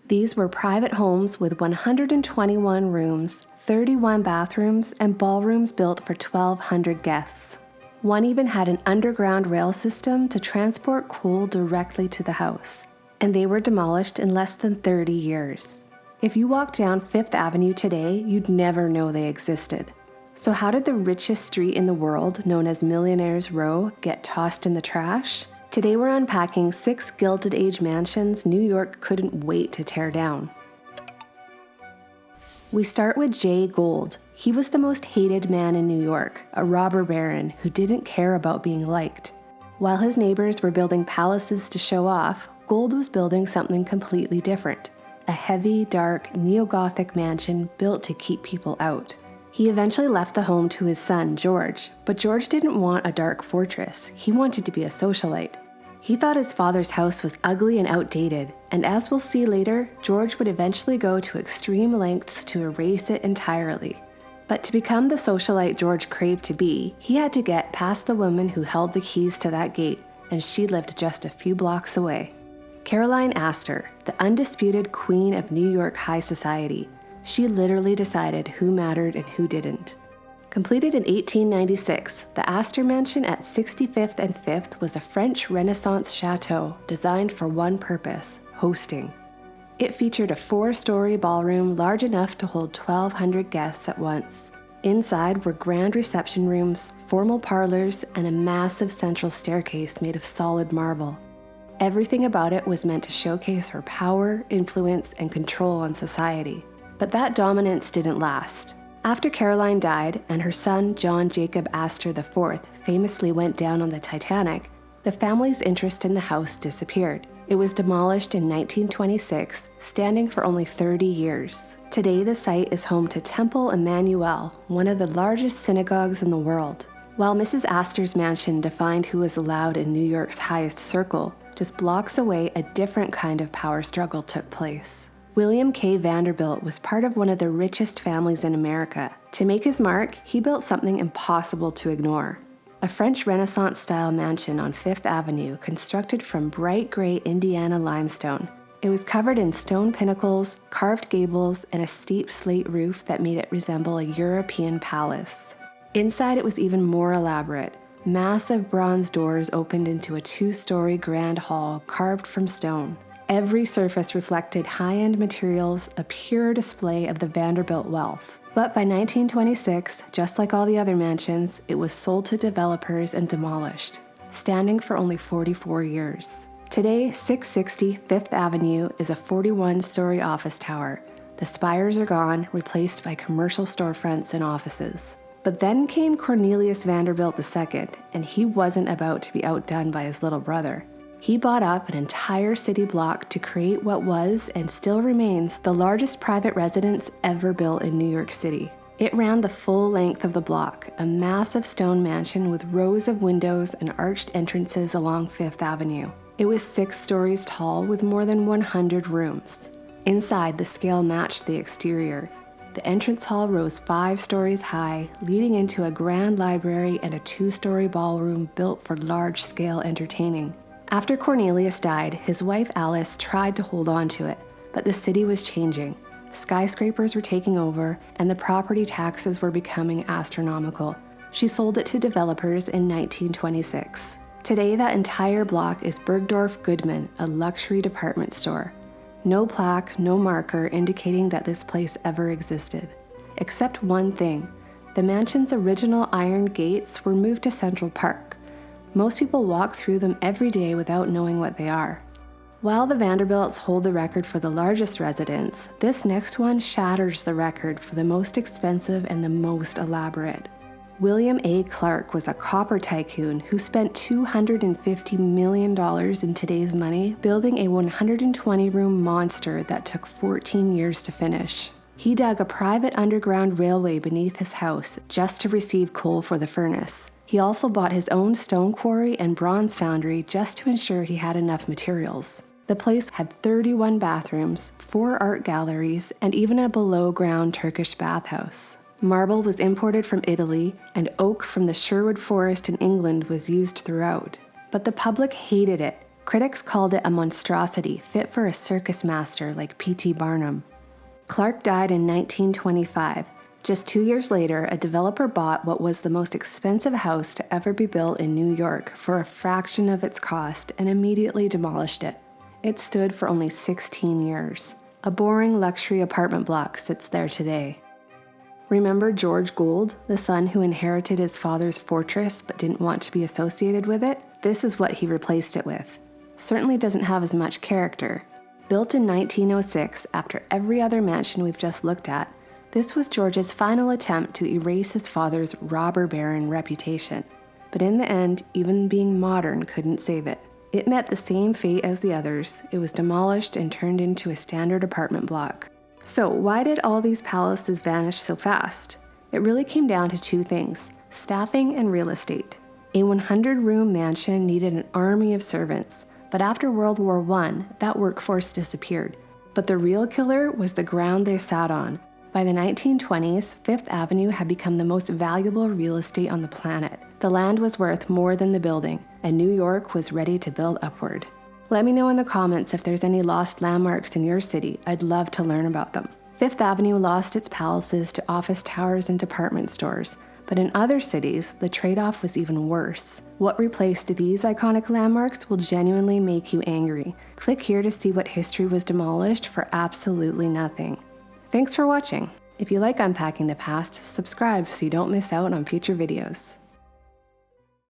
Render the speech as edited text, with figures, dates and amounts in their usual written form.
These were private homes with 121 rooms, 31 bathrooms, and ballrooms built for 1,200 guests. One even had an underground rail system to transport coal directly to the house, and they were demolished in less than 30 years. If you walk down Fifth Avenue today, you'd never know they existed. So how did the richest street in the world, known as Millionaires Row, get tossed in the trash? Today we're unpacking 6 Gilded Age mansions New York couldn't wait to tear down. We start with Jay Gould. He was the most hated man in New York, a robber baron who didn't care about being liked. While his neighbors were building palaces to show off, Gould was building something completely different, a heavy, dark, neo-Gothic mansion built to keep people out. He eventually left the home to his son, George, but George didn't want a dark fortress. He wanted to be a socialite. He thought his father's house was ugly and outdated, and as we'll see later, George would eventually go to extreme lengths to erase it entirely. But to become the socialite George craved to be, he had to get past the woman who held the keys to that gate, and she lived just a few blocks away. Caroline Astor, the undisputed queen of New York high society. She literally decided who mattered and who didn't. Completed in 1896, the Astor Mansion at 65th and 5th was a French Renaissance chateau designed for one purpose: hosting. It featured a 4-story ballroom large enough to hold 1,200 guests at once. Inside were grand reception rooms, formal parlors, and a massive central staircase made of solid marble. Everything about it was meant to showcase her power, influence, and control on society. But that dominance didn't last. After Caroline died and her son John Jacob Astor IV famously went down on the Titanic, the family's interest in the house disappeared. It was demolished in 1926, standing for only 30 years. Today, the site is home to Temple Emmanuel, one of the largest synagogues in the world. While Mrs. Astor's mansion defined who was allowed in New York's highest circle, just blocks away a different kind of power struggle took place. William K. Vanderbilt was part of one of the richest families in America. To make his mark, he built something impossible to ignore: a French Renaissance-style mansion on Fifth Avenue constructed from bright gray Indiana limestone. It was covered in stone pinnacles, carved gables, and a steep slate roof that made it resemble a European palace. Inside, it was even more elaborate. Massive bronze doors opened into a 2-story grand hall carved from stone. Every surface reflected high-end materials, a pure display of the Vanderbilt wealth. But by 1926, just like all the other mansions, it was sold to developers and demolished, standing for only 44 years. Today, 660 Fifth Avenue is a 41-story office tower. The spires are gone, replaced by commercial storefronts and offices. But then came Cornelius Vanderbilt II, and he wasn't about to be outdone by his little brother. He bought up an entire city block to create what was, and still remains, the largest private residence ever built in New York City. It ran the full length of the block, a massive stone mansion with rows of windows and arched entrances along Fifth Avenue. It was 6 stories tall with more than 100 rooms. Inside, the scale matched the exterior. The entrance hall rose 5 stories high, leading into a grand library and a 2-story ballroom built for large-scale entertaining. After Cornelius died, his wife Alice tried to hold on to it, but the city was changing. Skyscrapers were taking over, and the property taxes were becoming astronomical. She sold it to developers in 1926. Today, that entire block is Bergdorf Goodman, a luxury department store. No plaque, no marker indicating that this place ever existed. Except one thing: the mansion's original iron gates were moved to Central Park. Most people walk through them every day without knowing what they are. While the Vanderbilts hold the record for the largest residence, this next one shatters the record for the most expensive and the most elaborate. William A. Clark was a copper tycoon who spent $250 million in today's money building a 120-room monster that took 14 years to finish. He dug a private underground railway beneath his house just to receive coal for the furnace. He also bought his own stone quarry and bronze foundry just to ensure he had enough materials. The place had 31 bathrooms, 4 art galleries, and even a below-ground Turkish bathhouse. Marble was imported from Italy, and oak from the Sherwood Forest in England was used throughout. But the public hated it. Critics called it a monstrosity fit for a circus master like P.T. Barnum. Clark died in 1925. Just 2 years later, a developer bought what was the most expensive house to ever be built in New York for a fraction of its cost and immediately demolished it. It stood for only 16 years. A boring luxury apartment block sits there today. Remember George Gould, the son who inherited his father's fortress but didn't want to be associated with it? This is what he replaced it with. Certainly doesn't have as much character. Built in 1906 after every other mansion we've just looked at, this was George's final attempt to erase his father's robber baron reputation. But in the end, even being modern couldn't save it. It met the same fate as the others. It was demolished and turned into a standard apartment block. So why did all these palaces vanish so fast? It really came down to two things: staffing and real estate. A 100-room mansion needed an army of servants, but after World War I, that workforce disappeared. But the real killer was the ground they sat on. By the 1920s, Fifth Avenue had become the most valuable real estate on the planet. The land was worth more than the building, and New York was ready to build upward. Let me know in the comments if there's any lost landmarks in your city. I'd love to learn about them. Fifth Avenue lost its palaces to office towers and department stores, but in other cities, the trade-off was even worse. What replaced these iconic landmarks will genuinely make you angry. Click here to see what history was demolished for absolutely nothing. Thanks for watching. If you like Unpacking the Past, subscribe so you don't miss out on future videos.